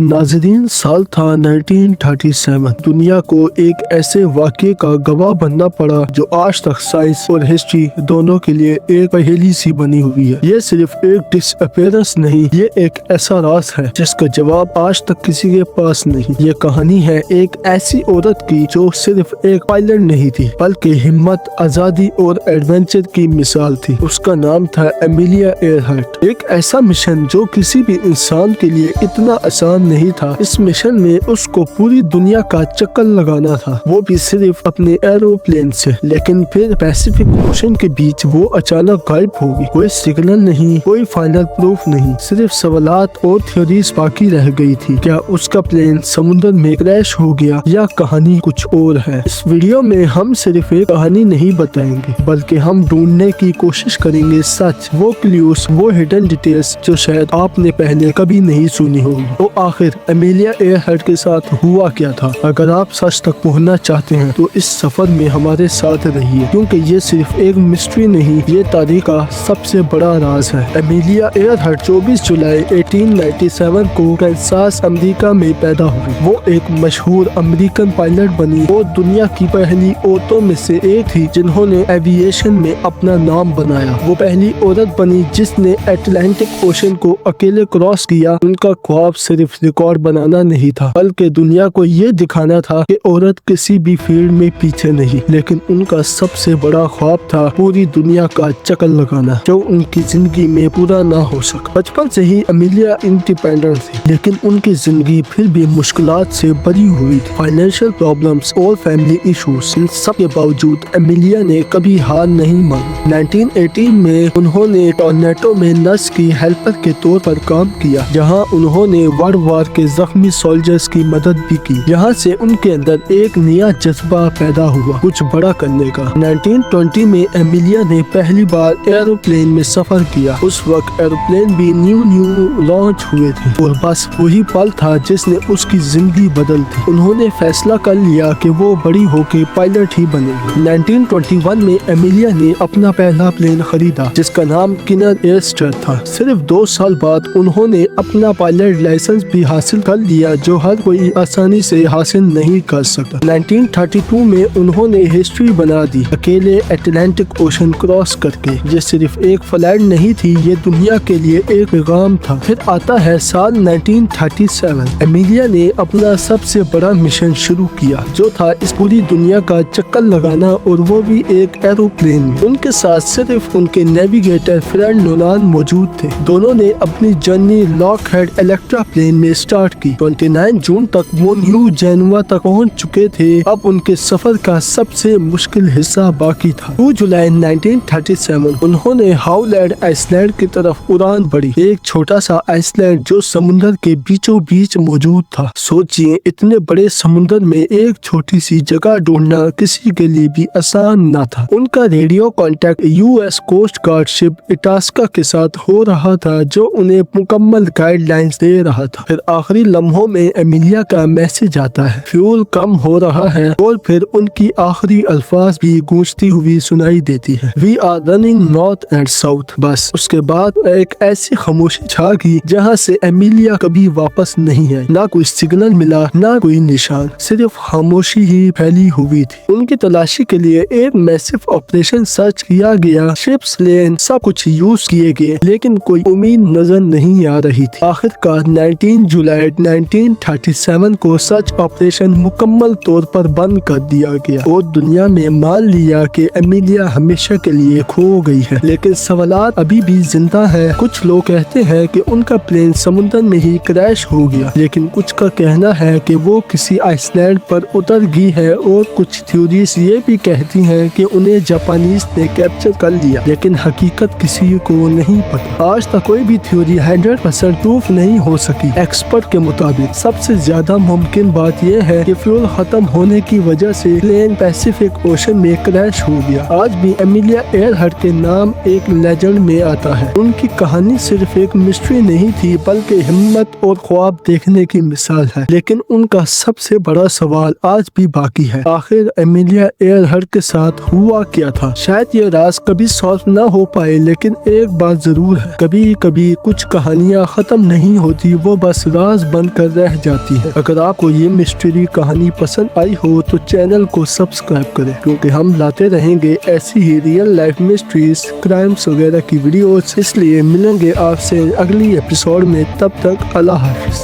नाज़रीन, साल था 1937। दुनिया को एक ऐसे वाक़ये का गवाह बनना पड़ा जो आज तक साइंस और हिस्ट्री दोनों के लिए एक पहेली सी बनी हुई है। ये सिर्फ एक डिसअपीयरेंस नहीं, ये एक ऐसा राज है जिसका जवाब आज तक किसी के पास नहीं। ये कहानी है एक ऐसी औरत की जो सिर्फ एक पायलट नहीं थी बल्कि हिम्मत, आजादी और एडवेंचर की मिसाल थी। उसका नाम था एमिलिया एयरहर्ट। एक ऐसा मिशन जो किसी भी इंसान के लिए इतना आसान नहीं था। इस मिशन में उसको पूरी दुनिया का चक्कर लगाना था, वो भी सिर्फ अपने एरोप्लेन से। लेकिन फिर पैसिफिक ओशन के बीच वो अचानक गायब हो गई। कोई सिग्नल नहीं, कोई फाइनल प्रूफ नहीं, सिर्फ सवालात और थ्योरीज बाकी रह गई थी। क्या उसका प्लेन समुद्र में क्रैश हो गया या कहानी कुछ और है? इस वीडियो में हम सिर्फ एक कहानी नहीं बताएंगे बल्कि हम ढूंढने की कोशिश करेंगे सच, वो क्लूज, वो हिडन डिटेल्स जो शायद आपने पहले कभी नहीं सुनी होगी। तो आखिर एमिलिया एयरहर्ट के साथ हुआ क्या था? अगर आप सच तक पहुंचना चाहते हैं तो इस सफर में हमारे साथ रहिए, क्योंकि ये सिर्फ एक मिस्ट्री नहीं, ये तारीख का सबसे बड़ा राज है। एमिलिया एयरहर्ट 24 जुलाई 1897 को कैंसास, अमेरिका में पैदा हुई। वो एक मशहूर अमेरिकन पायलट बनी। वो दुनिया की पहली औरतों में से एक थी जिन्होंने एविएशन में अपना नाम बनाया। वो पहली औरत बनी जिसने अटलांटिक ओशन को अकेले क्रॉस किया। उनका ख्वाब सिर्फ रिकॉर्ड बनाना नहीं था बल्कि दुनिया को ये दिखाना था कि औरत किसी भी फील्ड में पीछे नहीं। लेकिन उनका सबसे बड़ा ख्वाब था पूरी दुनिया का चक्कर लगाना, जो उनकी जिंदगी में पूरा ना हो सका। बचपन से ही एमिलिया इंडिपेंडेंट थी, लेकिन उनकी जिंदगी फिर भी मुश्किलात से भरी हुई थी। फाइनेंशियल प्रॉब्लम्स और फैमिली इश्यूज, इन सब के बावजूद एमिलिया ने कभी हार नहीं मानी। 1980 में उन्होंने टोरंटो में नर्स की हेल्पर के तौर पर काम किया, जहां उन्होंने वर्ल्ड वार के जख्मी सोल्जर्स की मदद भी की। यहाँ से उनके अंदर एक नया जज्बा पैदा हुआ कुछ बड़ा करने का। 1920 में एमिलिया ने पहली बार एरोप्लेन में सफर किया। उस वक्त एरोप्लेन भी न्यू लॉन्च हुए थे और बस वही पल था जिसने उसकी जिंदगी बदल दी। उन्होंने फैसला कर लिया कि वो बड़ी होकर पायलट ही बनेगी। 1921 में एमिलिया ने अपना पहला प्लेन खरीदा जिसका नाम किनर एयरस्टर था। सिर्फ 2 साल बाद उन्होंने अपना पायलट लाइसेंस भी हासिल कर लिया, जो हर कोई आसानी से हासिल नहीं कर सकता। 1932 में उन्होंने हिस्ट्री बना दी, अकेले अटलांटिक ओशन क्रॉस करके। ये सिर्फ एक फ्लाइट नहीं थी, ये दुनिया के लिए एक पैगाम था। फिर आता है साल 1937। एमिलिया ने अपना सबसे बड़ा मिशन शुरू किया, जो था इस पूरी दुनिया का चक्कर लगाना, और वो भी एक एरोप्लेन में। उनके साथ सिर्फ उनके नेविगेटर फ्रेंड नोलान मौजूद थे। दोनों ने अपनी जर्नी लॉकहेड इलेक्ट्रा प्लेन में स्टार्ट की। 29 जून तक वो न्यू जेनवा तक पहुंच चुके थे। अब उनके सफर का सबसे मुश्किल हिस्सा बाकी था। 2 जुलाई 1937 उन्होंने हाउलैंड आइसलैंड की तरफ उड़ान भरी, एक छोटा सा आइसलैंड जो समुद्र के बीचों बीच मौजूद था। सोचिए, इतने बड़े समुद्र में एक छोटी सी जगह ढूंढना किसी के लिए भी आसान न था। उनका radio contact US coast guard ship Itasca के साथ हो रहा था, जो उन्हें मुकम्मल गाइडलाइंस दे रहा था। फिर आखिरी लम्हों में एमिलिया का मैसेज आता है, फ्यूल कम हो रहा है, और फिर उनकी आखिरी अल्फाज भी गूंजती हुई सुनाई देती है, we are running north and south. बस उसके बाद एक ऐसी खामोशी छा गई जहाँ से एमिलिया कभी वापस नहीं आई। ना कोई सिग्नल मिला, ना कोई निशान, सिर्फ खामोशी ही फैली हुई थी। उनकी तलाशी के लिए एक मैसिव ऑपरेशन सर्च किया गया, शिप्स, प्लेन, सब कुछ यूज किए गए, लेकिन कोई उम्मीद नजर नहीं आ रही थी। आखिरकार 19 जुलाई 1937 को सर्च ऑपरेशन मुकम्मल तौर पर बंद कर दिया गया और दुनिया में मान लिया कि एमिलिया हमेशा के लिए खो गई है। लेकिन सवालात अभी भी जिंदा है। कुछ लोग कहते हैं कि उनका प्लेन समुद्र में ही क्रैश हो गया, लेकिन कुछ का कहना है कि वो किसी आइसलैंड पर उतर गई है, और कुछ थ्योरीज ये भी कहती हैं कि उन्हें जापानीज ने कैप्चर कर लिया, लेकिन हकीकत किसी को नहीं पता। आज तक कोई भी थ्योरी 100% प्रूफ नहीं हो सकी। एक्सपर्ट के मुताबिक सबसे ज्यादा मुमकिन बात यह है कि फ्यूल खत्म होने की वजह से प्लेन पैसिफिक ओशन में क्रैश हो गया। आज भी एमिलिया एयरहर्ट के नाम एक लेजेंड में आता है। उनकी कहानी सिर्फ एक मिस्ट्री नहीं थी बल्कि हिम्मत और ख्वाब देखने की मिसाल है। लेकिन उनका सबसे बड़ा सवाल आज भी बाकी है, आखिर एमिलिया एयरहर्ट के साथ हुआ क्या था? शायद ये राज कभी सॉल्व न हो पाए, लेकिन एक बात जरूर है, कभी कभी कुछ कहानियाँ खत्म नहीं होती, वो बस राज बनकर रह जाती है। अगर आपको ये मिस्ट्री कहानी पसंद आई हो तो चैनल को सब्सक्राइब करें, क्योंकि हम लाते रहेंगे ऐसी ही रियल लाइफ मिस्ट्रीज, क्राइम्स वगैरह की वीडियोस। इसलिए मिलेंगे आपसे अगली एपिसोड में, तब तक अल्लाह हाफिज।